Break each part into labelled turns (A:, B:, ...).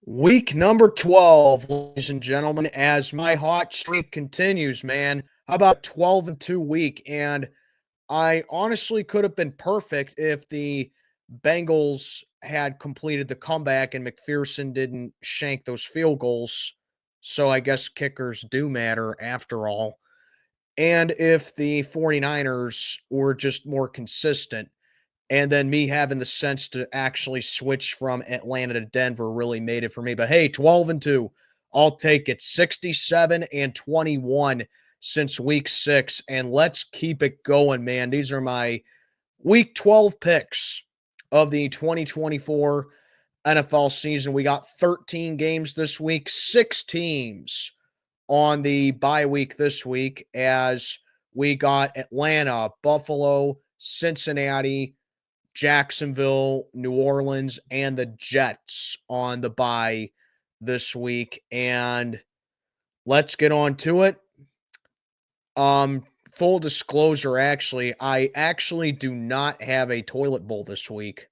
A: Week number 12, ladies and gentlemen, as my hot streak continues, man. How about 12-2 week? And I honestly could have been perfect if the Bengals had completed the comeback and McPherson didn't shank those field goals. So I guess kickers do matter after all. And if the 49ers were just more consistent. And then me having the sense to actually switch from Atlanta to Denver really made it for me. But hey, 12-2, I'll take it. 67-21 since week 6. And let's keep it going, man. These are my week 12 picks of the 2024 NFL season. We got 13 games this week, 6 teams on the bye week this week, as we got Atlanta, Buffalo, Cincinnati, Jacksonville, New Orleans, and the Jets on the bye this week. And let's get on to it. Full disclosure, I actually do not have a toilet bowl this week.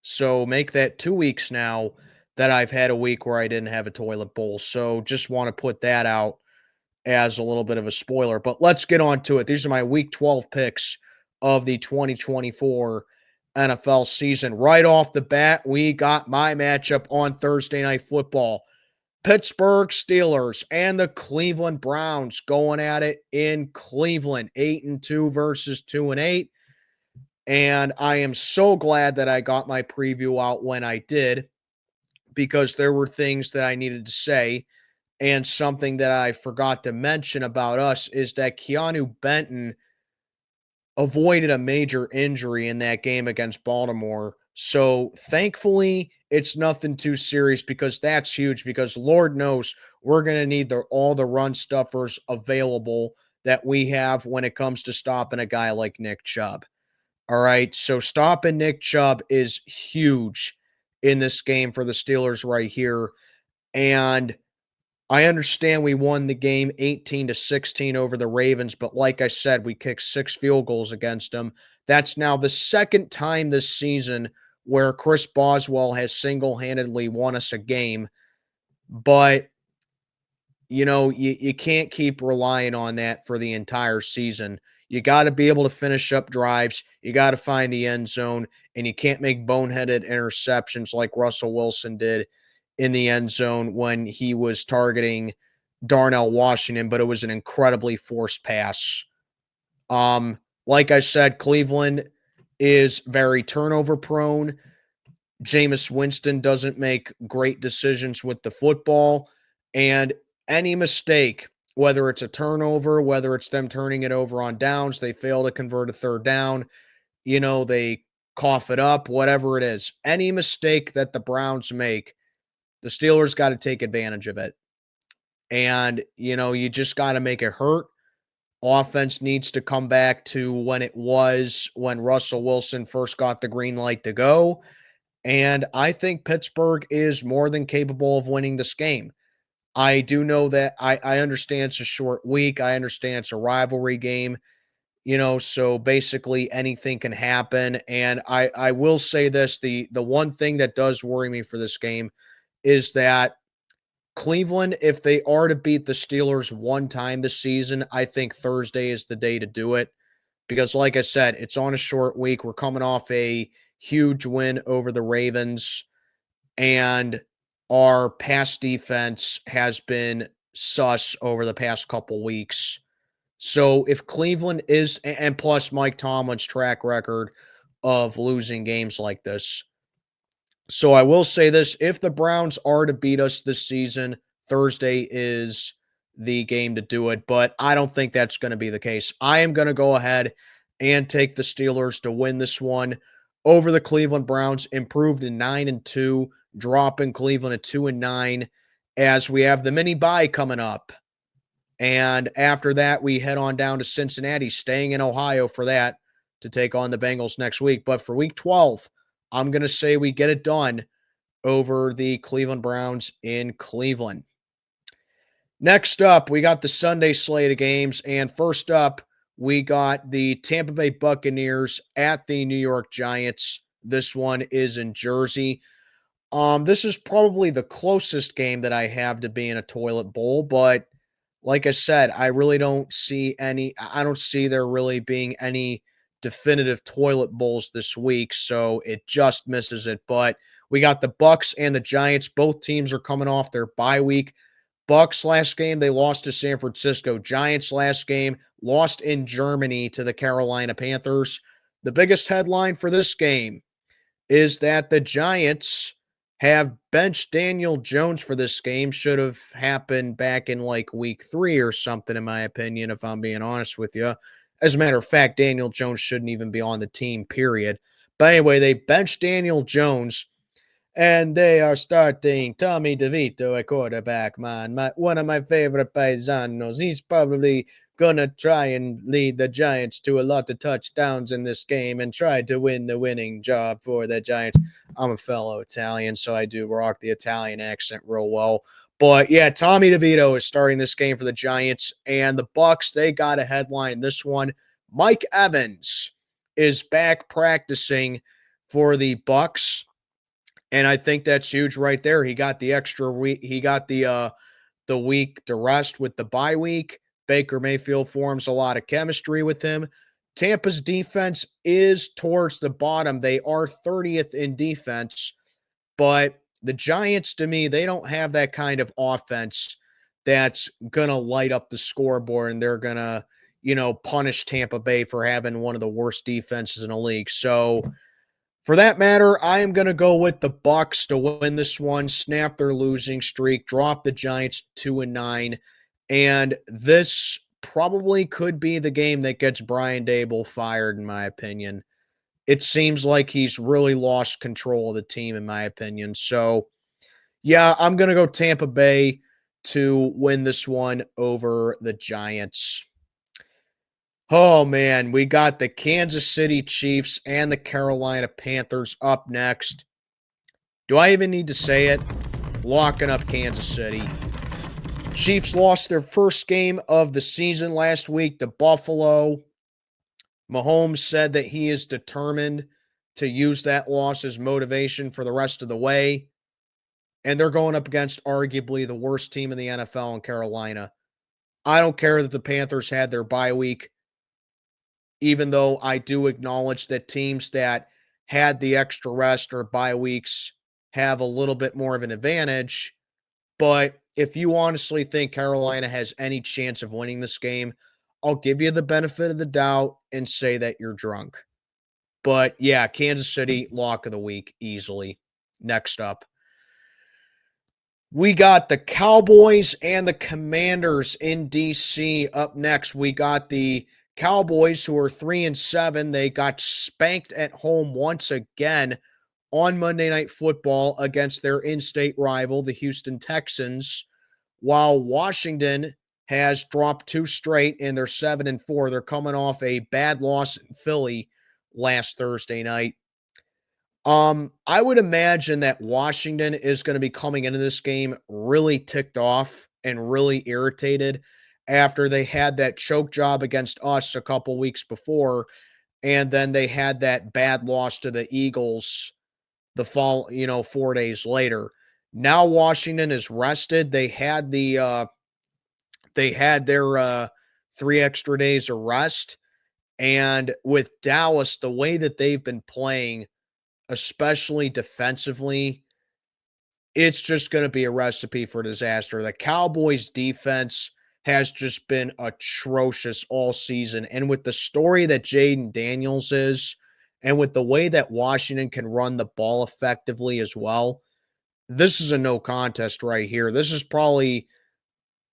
A: So make that 2 weeks now that I've had a week where I didn't have a toilet bowl. So just want to put that out as a little bit of a spoiler. But let's get on to it. These are my week 12 picks of the 2024 NFL season. Right off the bat, we got my matchup on Thursday Night Football. Pittsburgh Steelers and the Cleveland Browns going at it in Cleveland, 8-2 versus 2-8. And I am so glad that I got my preview out when I did, because there were things that I needed to say. And something that I forgot to mention about us is that Keanu Benton avoided a major injury in that game against Baltimore. So thankfully, it's nothing too serious, because that's huge, because Lord knows we're going to need all the run stuffers available that we have when it comes to stopping a guy like Nick Chubb. All right. So stopping Nick Chubb is huge in this game for the Steelers right here. And I understand we won the game 18-16 over the Ravens, but like I said, we kicked 6 field goals against them. That's now the second time this season where Chris Boswell has single-handedly won us a game. But, you can't keep relying on that for the entire season. You got to be able to finish up drives. You got to find the end zone, and you can't make boneheaded interceptions like Russell Wilson did in the end zone when he was targeting Darnell Washington, but it was an incredibly forced pass. Like I said, Cleveland is very turnover prone. Jameis Winston doesn't make great decisions with the football, and any mistake, whether it's a turnover, whether it's them turning it over on downs, they fail to convert a third down, they cough it up, whatever it is. Any mistake that the Browns make, the Steelers got to take advantage of it. And, you just got to make it hurt. Offense needs to come back to when it was when Russell Wilson first got the green light to go. And I think Pittsburgh is more than capable of winning this game. I do know that I understand it's a short week. I understand it's a rivalry game, so basically anything can happen. And I will say this, the one thing that does worry me for this game is that Cleveland, if they are to beat the Steelers one time this season, I think Thursday is the day to do it. Because like I said, it's on a short week. We're coming off a huge win over the Ravens, and our pass defense has been sus over the past couple weeks. So if Cleveland is, and plus Mike Tomlin's track record of losing games like this. So I will say this, if the Browns are to beat us this season, Thursday is the game to do it, but I don't think that's going to be the case. I am going to go ahead and take the Steelers to win this one over the Cleveland Browns, improved to 9-2, dropping Cleveland at 2-9, as we have the mini bye coming up. And after that, we head on down to Cincinnati, staying in Ohio for that, to take on the Bengals next week. But for week 12, I'm going to say we get it done over the Cleveland Browns in Cleveland. Next up, we got the Sunday slate of games. And first up, we got the Tampa Bay Buccaneers at the New York Giants. This one is in Jersey. This is probably the closest game that I have to being a toilet bowl, but like I said, I really don't see I don't see there really being any definitive toilet bowls this week, so it just misses it. But we got the Bucs and the Giants. Both teams are coming off their bye week. Bucs last game, they lost to San Francisco. Giants last game, lost in Germany to the Carolina Panthers. The biggest headline for this game is that the Giants have benched Daniel Jones for this game. Should have happened back in like week 3 or something, in my opinion, if I'm being honest with you. As a matter of fact, Daniel Jones shouldn't even be on the team, period. But anyway, they benched Daniel Jones and they are starting Tommy DeVito at quarterback, man. One of my favorite paisanos. He's probably going to try and lead the Giants to a lot of touchdowns in this game and try to win the winning job for the Giants. I'm a fellow Italian, so I do rock the Italian accent real well. But yeah, Tommy DeVito is starting this game for the Giants, and the Bucs, they got a headline this one. Mike Evans is back practicing for the Bucs. And I think that's huge right there. He got the extra week. He got the week to rest with the bye week. Baker Mayfield forms a lot of chemistry with him. Tampa's defense is towards the bottom. They are 30th in defense, but the Giants, to me, they don't have that kind of offense that's going to light up the scoreboard and they're going to, punish Tampa Bay for having one of the worst defenses in the league. So, for that matter, I am going to go with the Bucs to win this one, snap their losing streak, drop the Giants 2-9, and this probably could be the game that gets Brian Daboll fired, in my opinion. It seems like he's really lost control of the team, in my opinion. So, yeah, I'm going to go Tampa Bay to win this one over the Giants. Oh man, we got the Kansas City Chiefs and the Carolina Panthers up next. Do I even need to say it? Locking up Kansas City. Chiefs lost their first game of the season last week to Buffalo. Mahomes said that he is determined to use that loss as motivation for the rest of the way. And they're going up against arguably the worst team in the NFL in Carolina. I don't care that the Panthers had their bye week, even though I do acknowledge that teams that had the extra rest or bye weeks have a little bit more of an advantage. But if you honestly think Carolina has any chance of winning this game, I'll give you the benefit of the doubt and say that you're drunk. But yeah, Kansas City, lock of the week, easily. Next up, we got the Cowboys and the Commanders in DC. Up next, we got the Cowboys, who are 3-7. They got spanked at home once again on Monday Night Football against their in-state rival, the Houston Texans, while Washington has dropped 2 straight and they're 7-4. They're coming off a bad loss in Philly last Thursday night. I would imagine that Washington is going to be coming into this game really ticked off and really irritated after they had that choke job against us a couple weeks before, and then they had that bad loss to the Eagles the 4 days later. Now Washington is rested. They had their 3 extra days of rest, and with Dallas, the way that they've been playing, especially defensively, it's just going to be a recipe for disaster. The Cowboys defense has just been atrocious all season. And with the story that Jaden Daniels is, and with the way that Washington can run the ball effectively as well, this is a no contest right here. This is probably,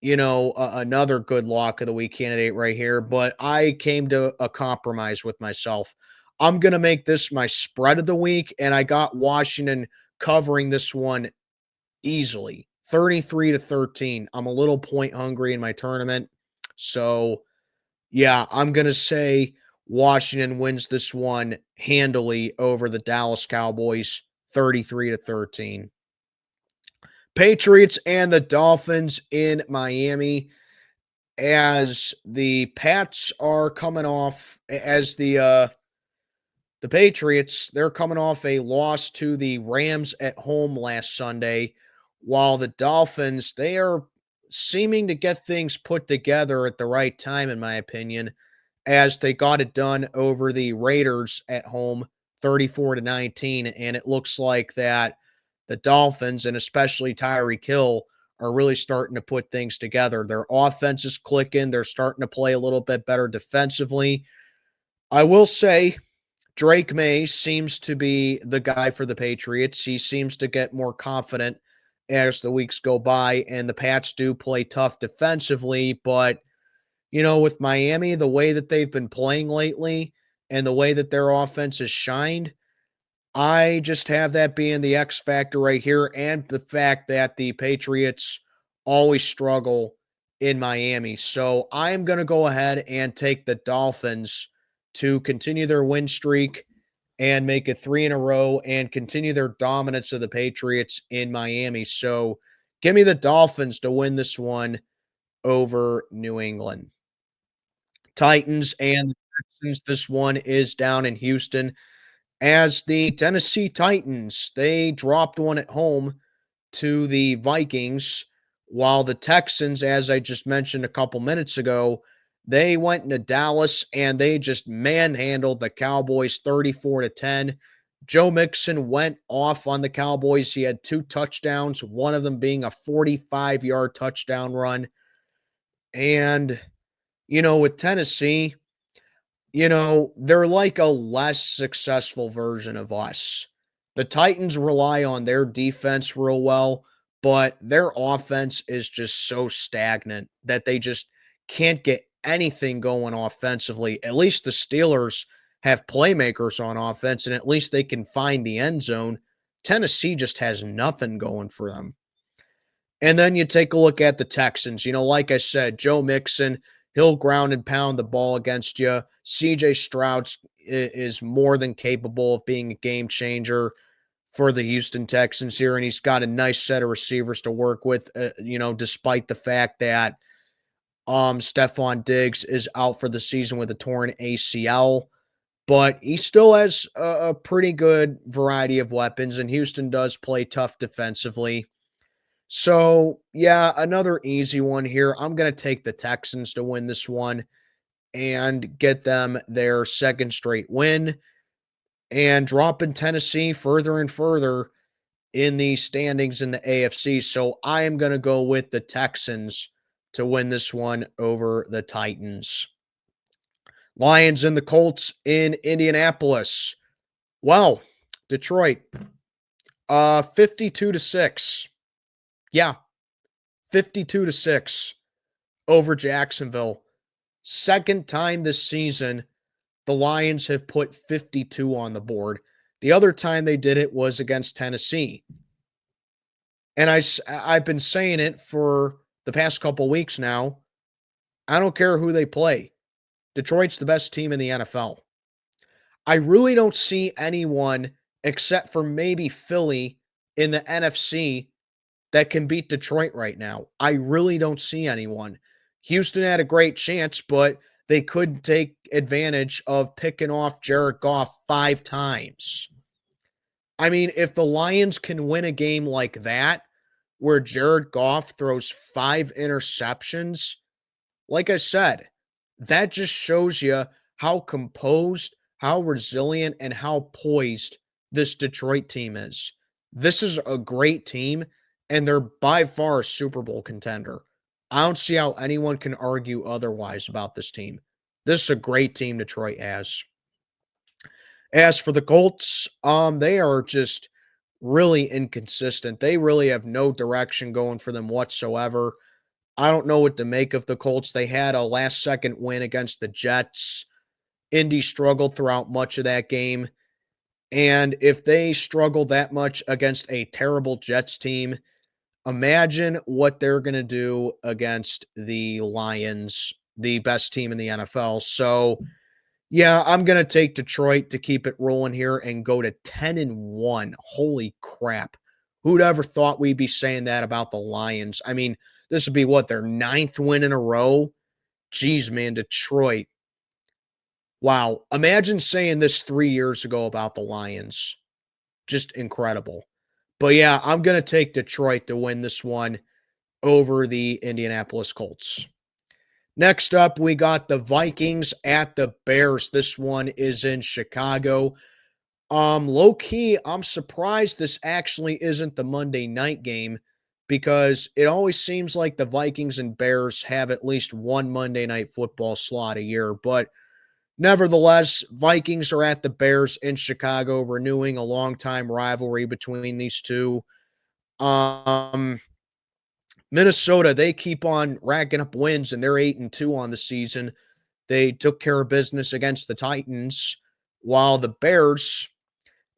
A: another good lock of the week candidate right here. But I came to a compromise with myself. I'm going to make this my spread of the week, and I got Washington covering this one easily, 33-13. I'm a little point hungry in my tournament. So, yeah, I'm going to say Washington wins this one handily over the Dallas Cowboys, 33-13. Patriots and the Dolphins in Miami, as the Pats are coming off, as the The Patriots, they're coming off a loss to the Rams at home last Sunday, while the Dolphins, they are seeming to get things put together at the right time, in my opinion, as they got it done over the Raiders at home, 34-19. And it looks like that the Dolphins, and especially Tyreek Hill, are really starting to put things together. Their offense is clicking. They're starting to play a little bit better defensively. I will say Drake May seems to be the guy for the Patriots. He seems to get more confident as the weeks go by, and the Pats do play tough defensively. But, with Miami, the way that they've been playing lately and the way that their offense has shined, I just have that being the X factor right here, and the fact that the Patriots always struggle in Miami. So I am going to go ahead and take the Dolphins to continue their win streak and make it three in a row and continue their dominance of the Patriots in Miami. So give me the Dolphins to win this one over New England. Titans and the Texans. This one is down in Houston as the Tennessee Titans, they dropped one at home to the Vikings, while the Texans, as I just mentioned a couple minutes ago, they went into Dallas and they just manhandled the Cowboys 34-10. Joe Mixon went off on the Cowboys. He had two touchdowns, one of them being a 45-yard touchdown run. And, with Tennessee, they're like a less successful version of us. The Titans rely on their defense real well, but their offense is just so stagnant that they just can't get anything going offensively. At least the Steelers have playmakers on offense, and at least they can find the end zone. Tennessee just has nothing going for them. And then you take a look at the Texans. Like I said, Joe Mixon, he'll ground and pound the ball against you. CJ Stroud is more than capable of being a game changer for the Houston Texans here, and he's got a nice set of receivers to work with, despite the fact that Stephon Diggs is out for the season with a torn ACL. But he still has a pretty good variety of weapons, and Houston does play tough defensively. So, yeah, another easy one here. I'm going to take the Texans to win this one and get them their second straight win and dropping Tennessee further and further in the standings in the AFC. So, I am going to go with the Texans to win this one over the Titans. Lions and the Colts in Indianapolis. Well, Detroit, 52-6. Yeah, 52-6 over Jacksonville. Second time this season, the Lions have put 52 on the board. The other time they did it was against Tennessee. And I've been saying it for the past couple weeks now. I don't care who they play. Detroit's the best team in the NFL. I really don't see anyone except for maybe Philly in the NFC that can beat Detroit right now. I really don't see anyone. Houston had a great chance, but they couldn't take advantage of picking off Jared Goff 5 times. I mean, if the Lions can win a game like that, where Jared Goff throws 5 interceptions, like I said, that just shows you how composed, how resilient, and how poised this Detroit team is. This is a great team, and they're by far a Super Bowl contender. I don't see how anyone can argue otherwise about this team. This is a great team Detroit has. As for the Colts, they are just really inconsistent. They really have no direction going for them whatsoever. I don't know what to make of the Colts. They had a last-second win against the Jets. Indy struggled throughout much of that game. And if they struggle that much against a terrible Jets team, imagine what they're going to do against the Lions, the best team in the NFL. So, yeah, I'm going to take Detroit to keep it rolling here and go to 10-1. Holy crap. Who'd ever thought we'd be saying that about the Lions? I mean, this would be what, their 9th win in a row? Jeez, man, Detroit. Wow. Imagine saying this 3 years ago about the Lions. Just incredible. But yeah, I'm gonna take Detroit to win this one over the Indianapolis Colts. Next up, we got the Vikings at the Bears. This one is in Chicago. Low key, I'm surprised this actually isn't the Monday night game because it always seems like the Vikings and Bears have at least one Monday night football slot a year. But nevertheless, Vikings are at the Bears in Chicago, renewing a longtime rivalry between these two. Um, Minnesota, they keep on racking up wins and they're 8-2 on the season. They took care of business against the Titans, while the Bears,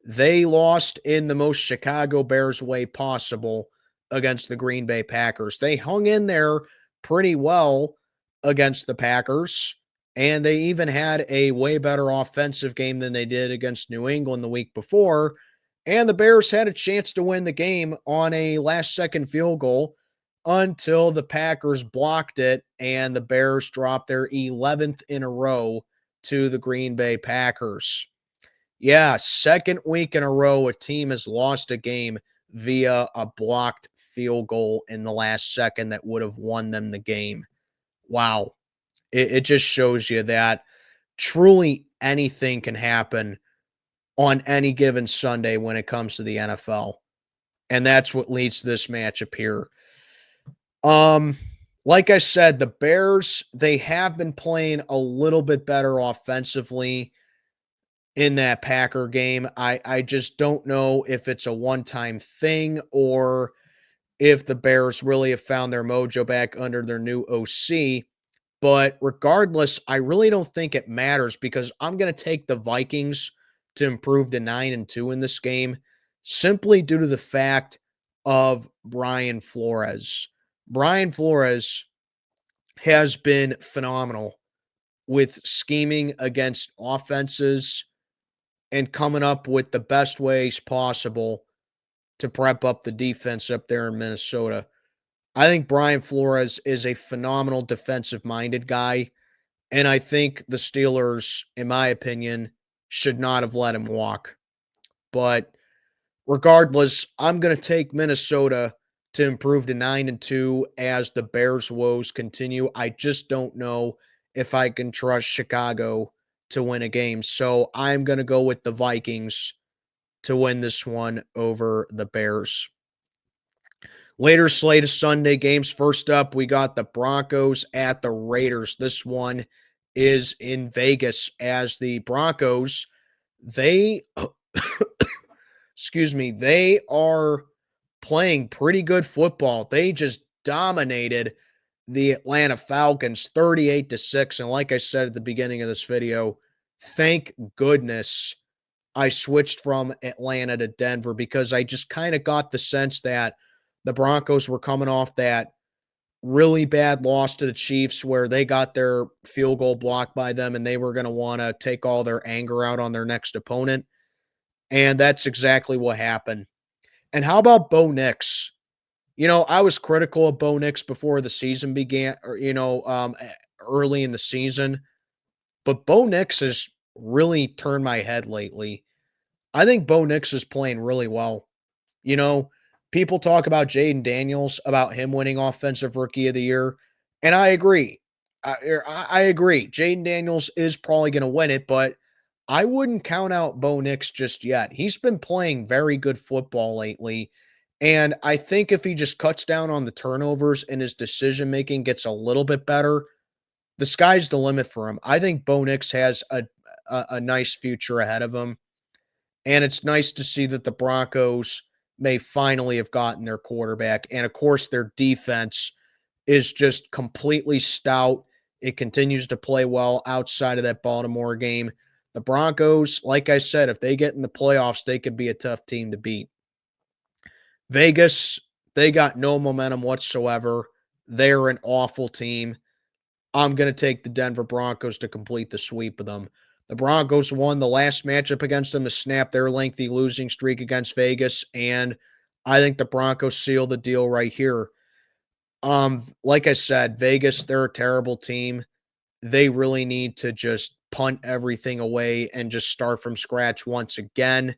A: they lost in the most Chicago Bears way possible against the Green Bay Packers. They hung in there pretty well against the Packers, and they even had a way better offensive game than they did against New England the week before. And the Bears had a chance to win the game on a last second field goal until the Packers blocked it and the Bears dropped their 11th in a row to the Green Bay Packers. Yeah, second week in a row, a team has lost a game via a blocked field goal in the last second that would have won them the game. Wow. It just shows you that truly anything can happen on any given Sunday when it comes to the NFL. And that's what leads to this matchup here. Um, like I said, the Bears, they have been playing a little bit better offensively in that Packer game. I just don't know if it's a one-time thing or if the Bears really have found their mojo back under their new OC. But regardless, I really don't think it matters because I'm going to take the Vikings to improve to 9-2 in this game simply due to the fact of Brian Flores. Brian Flores has been phenomenal with scheming against offenses and coming up with the best ways possible to prep up the defense up there in Minnesota. I think Brian Flores is a phenomenal defensive minded guy. And I think the Steelers, in my opinion, should not have let him walk. But regardless, I'm going to take Minnesota to improve to 9-2 as the Bears' woes continue. I just don't know if I can trust Chicago to win a game. So I'm going to go with the Vikings to win this one over the Bears. Later slate of Sunday games. First up, we got the Broncos at the Raiders. This one is in Vegas as the Broncos, they excuse me, they are playing pretty good football. They just dominated the Atlanta Falcons 38-6. And like I said at the beginning of this video, thank goodness I switched from Atlanta to Denver because I just kind of got the sense that the Broncos were coming off that really bad loss to the Chiefs where they got their field goal blocked by them and they were going to want to take all their anger out on their next opponent. And that's exactly what happened. And how about Bo Nix? You know, I was critical of Bo Nix before the season began, or, early in the season, but Bo Nix has really turned my head lately. I think Bo Nix is playing really well. You know, people talk about Jaden Daniels, about him winning Offensive Rookie of the Year, and I agree. I agree. Jaden Daniels is probably going to win it, but I wouldn't count out Bo Nix just yet. He's been playing very good football lately, and I think if he just cuts down on the turnovers and his decision making gets a little bit better, the sky's the limit for him. I think Bo Nix has a nice future ahead of him. And it's nice to see that the Broncos may finally have gotten their quarterback. And of course, their defense is just completely stout. It continues to play well outside of that Baltimore game. The Broncos, like I said, if they get in the playoffs, they could be a tough team to beat. Vegas, they got no momentum whatsoever. They're an awful team. I'm going to take the Denver Broncos to complete the sweep of them. The Broncos won the last matchup against them to snap their lengthy losing streak against Vegas, and I think the Broncos seal the deal right here. Like I said, Vegas, they're a terrible team. They really need to just punt everything away and just start from scratch once again.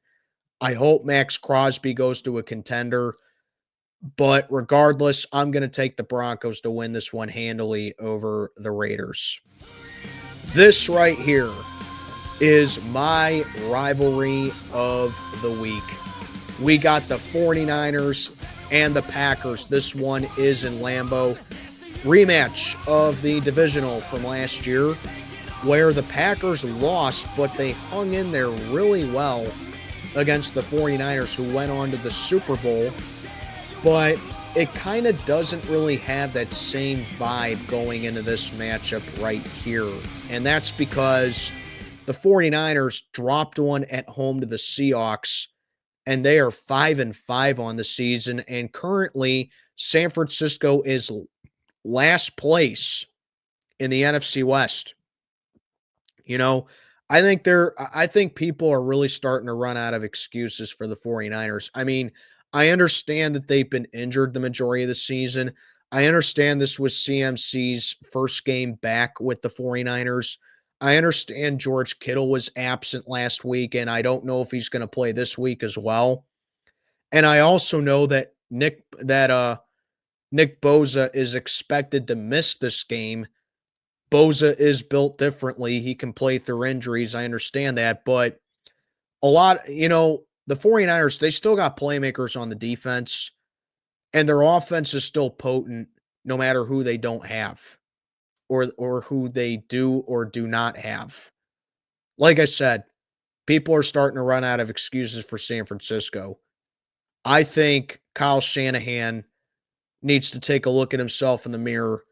A: I hope Max Crosby goes to a contender. But regardless, I'm going to take the Broncos to win this one handily over the Raiders. This right here is my rivalry of the week. We got the 49ers and the Packers. This one is in Lambeau. Rematch of the divisional from last year, where the Packers lost, but they hung in there really well against the 49ers, who went on to the Super Bowl. But it kind of doesn't really have that same vibe going into this matchup right here. And that's because the 49ers dropped one at home to the Seahawks, and they are 5-5 on the season. And currently, San Francisco is last place in the NFC West. You know, I think people are really starting to run out of excuses for the 49ers. I mean, I understand that they've been injured the majority of the season. I understand this was CMC's first game back with the 49ers. I understand George Kittle was absent last week, and I don't know if he's going to play this week as well. And I also know that Nick Bosa is expected to miss this game. Bosa is built differently. He can play through injuries. I understand that, but the 49ers, they still got playmakers on the defense, and their offense is still potent no matter who they don't have or who they do or do not have. Like I said, people are starting to run out of excuses for San Francisco. I think Kyle Shanahan needs to take a look at himself in the mirror,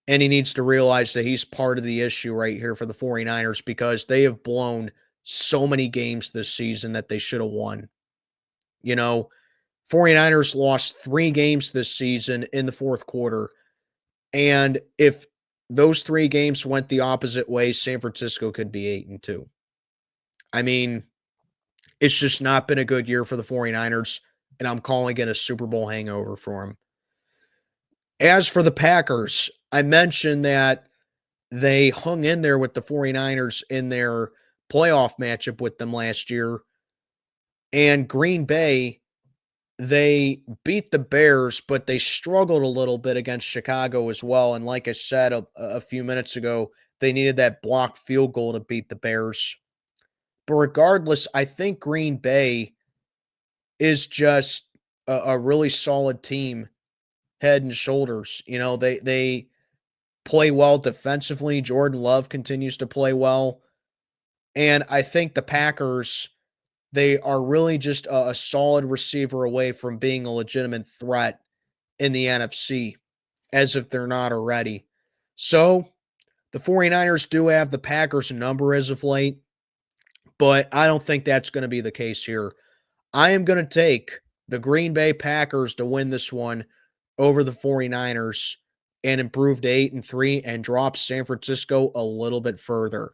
A: and he needs to realize that he's part of the issue right here for the 49ers, because they have blown so many games this season that they should have won. 49ers lost 3 games this season in the fourth quarter. And if those 3 games went the opposite way, San Francisco could be 8-2. I mean, it's just not been a good year for the 49ers, and I'm calling it a Super Bowl hangover for them. As for the Packers, I mentioned that they hung in there with the 49ers in their playoff matchup with them last year. And Green Bay, they beat the Bears, but they struggled a little bit against Chicago as well. And like I said a few minutes ago, they needed that blocked field goal to beat the Bears. But regardless, I think Green Bay is just a really solid team, head and shoulders. They play well defensively. Jordan Love continues to play well. And I think the Packers, they are really just a solid receiver away from being a legitimate threat in the NFC, as if they're not already. So the 49ers do have the Packers number as of late, but I don't think that's going to be the case here. I am going to take the Green Bay Packers to win this one over the 49ers and improve to 8-3 and drop San Francisco a little bit further.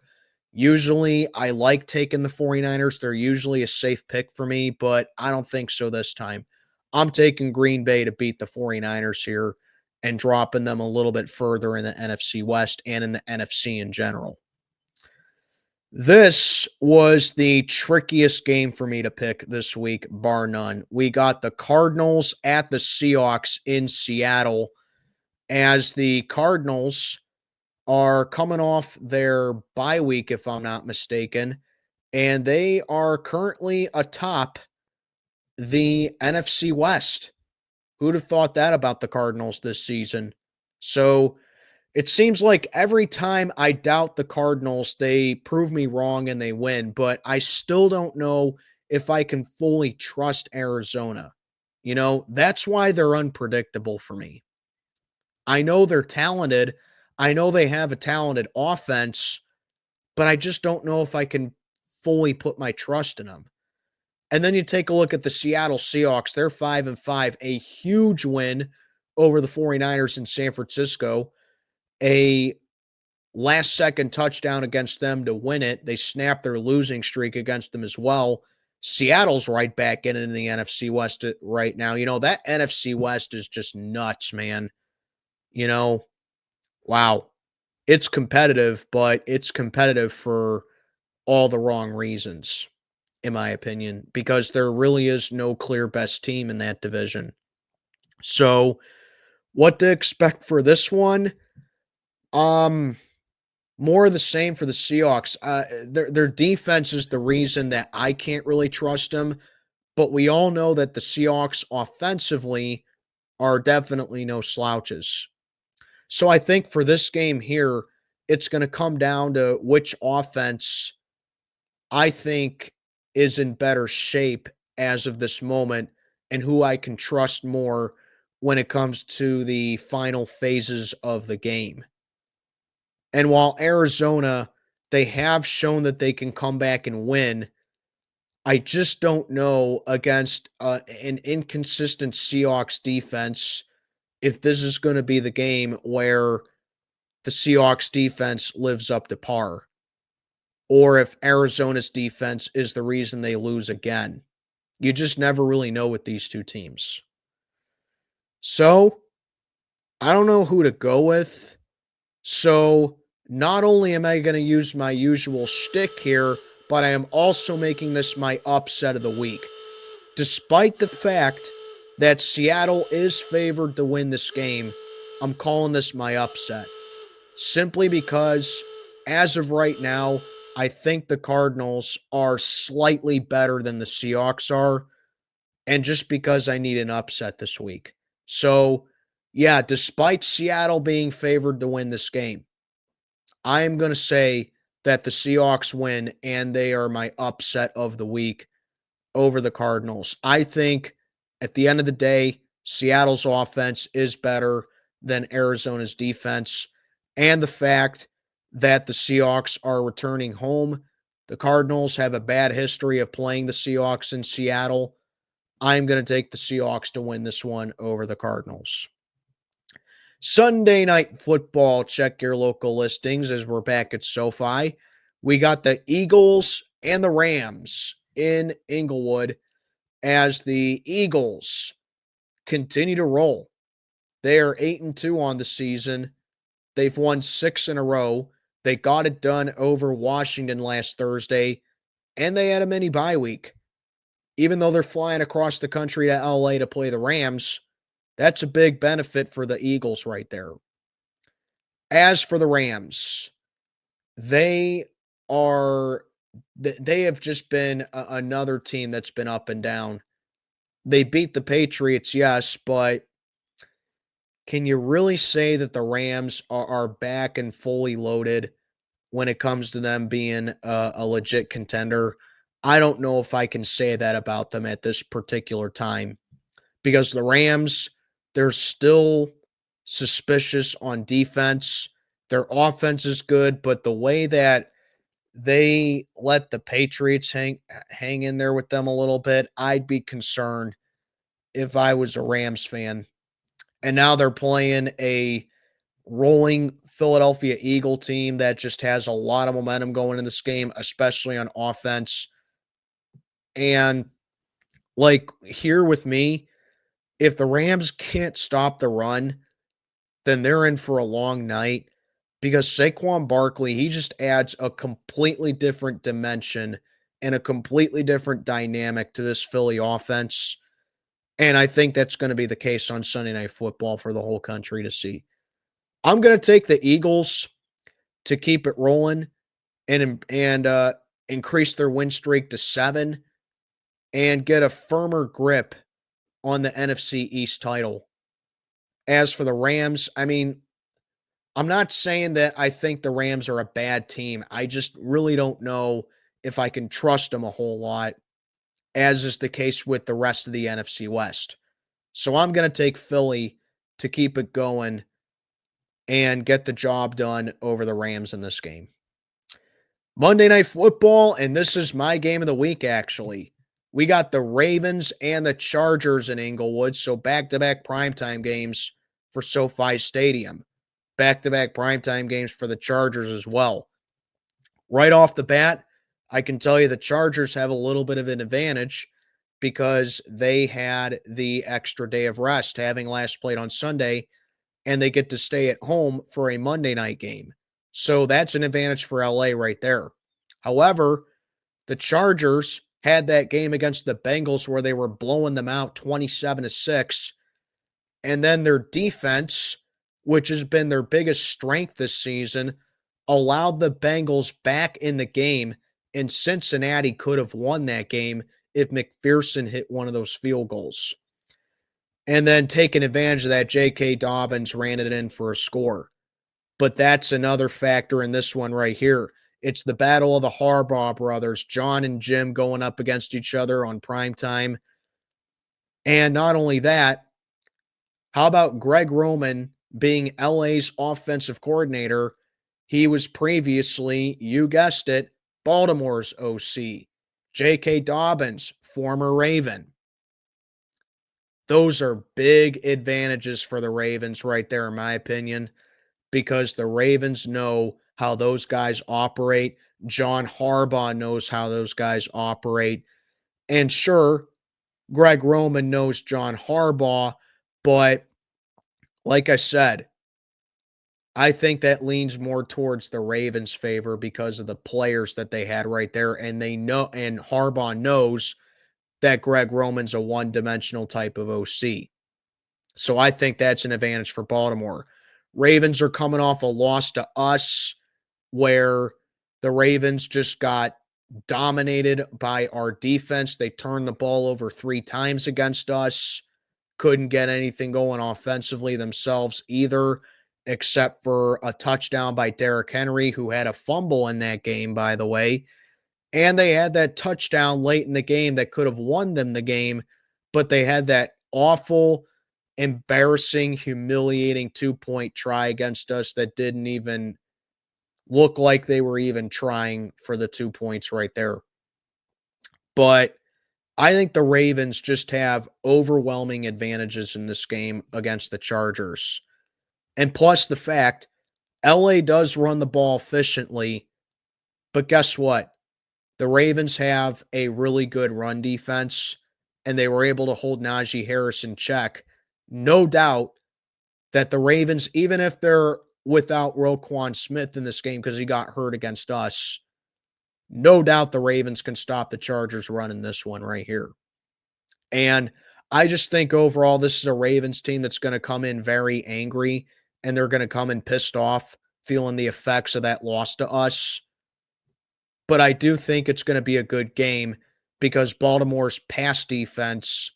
A: Usually, I like taking the 49ers. They're usually a safe pick for me, but I don't think so this time. I'm taking Green Bay to beat the 49ers here and dropping them a little bit further in the NFC West and in the NFC in general. This was the trickiest game for me to pick this week, bar none. We got the Cardinals at the Seahawks in Seattle, as the Cardinals are coming off their bye week, if I'm not mistaken, and they are currently atop the NFC West. Who'd have thought that about the Cardinals this season? So it seems like every time I doubt the Cardinals, they prove me wrong and they win, but I still don't know if I can fully trust Arizona. That's why they're unpredictable for me. I know they're talented. I know they have a talented offense, but I just don't know if I can fully put my trust in them. And then you take a look at the Seattle Seahawks. They're 5-5, a huge win over the 49ers in San Francisco. A last-second touchdown against them to win it. They snapped their losing streak against them as well. Seattle's right back in the NFC West right now. That NFC West is just nuts, man. Wow. it's competitive, but it's competitive for all the wrong reasons, in my opinion, because there really is no clear best team in that division. So, what to expect for this one? Um, More of the same for the Seahawks. Their defense is the reason that I can't really trust them, but we all know that the Seahawks offensively are definitely no slouches. So I think for this game here, it's going to come down to which offense I think is in better shape as of this moment and who I can trust more when it comes to the final phases of the game. And while Arizona, they have shown that they can come back and win, I just don't know against an inconsistent Seahawks defense if this is going to be the game where the Seahawks defense lives up to par, or if Arizona's defense is the reason they lose again. You just never really know with these two teams. So, I don't know who to go with. So, not only am I going to use my usual shtick here, but I am also making this my upset of the week. Despite the fact that Seattle is favored to win this game, I'm calling this my upset. Simply because, as of right now, I think the Cardinals are slightly better than the Seahawks are, and just because I need an upset this week. So, yeah, despite Seattle being favored to win this game, I am going to say that the Seahawks win and they are my upset of the week over the Cardinals. I think at the end of the day, Seattle's offense is better than Arizona's defense. And the fact that the Seahawks are returning home, the Cardinals have a bad history of playing the Seahawks in Seattle. I'm going to take the Seahawks to win this one over the Cardinals. Sunday night football. Check your local listings as we're back at SoFi. We got the Eagles and the Rams in Inglewood as the Eagles continue to roll. They are 8-2 on the season. They've won 6 in a row. They got it done over Washington last Thursday, and they had a mini bye week. Even though they're flying across the country to LA to play the Rams, that's a big benefit for the Eagles right there. As for the Rams, they are they have just been another team that's been up and down. They beat the Patriots, yes, but can you really say that the Rams are back and fully loaded when it comes to them being a legit contender? I don't know if I can say that about them at this particular time because the Rams, they're still suspicious on defense. Their offense is good, but the way that they let the Patriots hang in there with them a little bit, I'd be concerned if I was a Rams fan. And now they're playing a rolling Philadelphia Eagle team that just has a lot of momentum going in this game, especially on offense. And like here with me, if the Rams can't stop the run, then they're in for a long night because Saquon Barkley, he just adds a completely different dimension and a completely different dynamic to this Philly offense. And I think that's going to be the case on Sunday Night Football for the whole country to see. I'm going to take the Eagles to keep it rolling and increase their win streak to 7 and get a firmer grip on the NFC East title. As for the Rams, I mean, I'm not saying that I think the Rams are a bad team. I just really don't know if I can trust them a whole lot, as is the case with the rest of the NFC West. So I'm going to take Philly to keep it going and get the job done over the Rams in this game. Monday Night Football, and this is my game of the week, actually. We got the Ravens and the Chargers in Inglewood, so back-to-back primetime games for SoFi Stadium. Back-to-back primetime games for the Chargers as well. Right off the bat, I can tell you the Chargers have a little bit of an advantage because they had the extra day of rest, having last played on Sunday, and they get to stay at home for a Monday night game. So that's an advantage for LA right there. However, the Chargers had that game against the Bengals where they were blowing them out 27-6. And then their defense, which has been their biggest strength this season, allowed the Bengals back in the game. And Cincinnati could have won that game if McPherson hit one of those field goals. And then taking advantage of that, J.K. Dobbins ran it in for a score. But that's another factor in this one right here. It's the battle of the Harbaugh brothers, John and Jim going up against each other on prime time. And not only that, how about Greg Roman being LA's offensive coordinator? He was previously, you guessed it, Baltimore's OC. J.K. Dobbins, former Raven. Those are big advantages for the Ravens right there, in my opinion, because the Ravens know how those guys operate. John Harbaugh knows how those guys operate. And sure, Greg Roman knows John Harbaugh, but like I said, I think that leans more towards the Ravens' favor because of the players that they had right there. And they know, and Harbaugh knows that Greg Roman's a one-dimensional type of OC. So I think that's an advantage for Baltimore. Ravens are coming off a loss to us where the Ravens just got dominated by our defense. They turned the ball over 3 times against us. Couldn't get anything going offensively themselves either, except for a touchdown by Derrick Henry, who had a fumble in that game, by the way. And they had that touchdown late in the game that could have won them the game, but they had that awful, embarrassing, humiliating 2-point try against us that didn't even look like they were even trying for the 2 points right there. But I think the Ravens just have overwhelming advantages in this game against the Chargers. And plus the fact LA does run the ball efficiently, but guess what? The Ravens have a really good run defense, and they were able to hold Najee Harris in check. No doubt that the Ravens, even if they're without Roquan Smith in this game because he got hurt against us, no doubt the Ravens can stop the Chargers running this one right here. And I just think overall, this is a Ravens team that's going to come in very angry, and they're going to come in pissed off, feeling the effects of that loss to us. But I do think it's going to be a good game because Baltimore's pass defense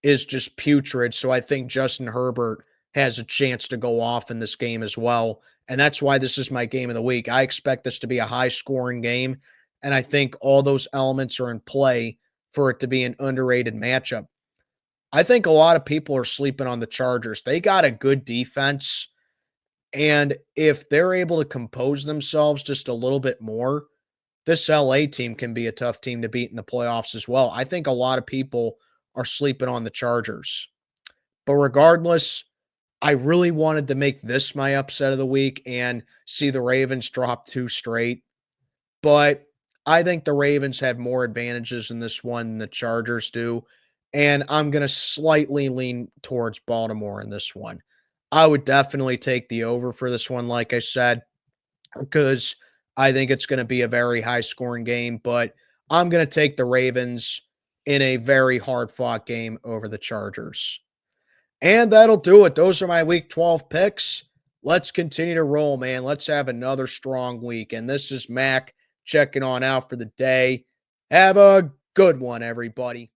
A: is just putrid. So I think Justin Herbert has a chance to go off in this game as well. And that's why this is my game of the week. I expect this to be a high scoring game. And I think all those elements are in play for it to be an underrated matchup. I think a lot of people are sleeping on the Chargers. They got a good defense. And if they're able to compose themselves just a little bit more, this LA team can be a tough team to beat in the playoffs as well. I think a lot of people are sleeping on the Chargers. But regardless, I really wanted to make this my upset of the week and see the Ravens drop 2 straight. But I think the Ravens have more advantages in this one than the Chargers do. And I'm going to slightly lean towards Baltimore in this one. I would definitely take the over for this one, like I said, because I think it's going to be a very high scoring game. But I'm going to take the Ravens in a very hard fought game over the Chargers. And that'll do it. Those are my week 12 picks. Let's continue to roll, man. Let's have another strong week. And this is Mac checking on out for the day. Have a good one, everybody.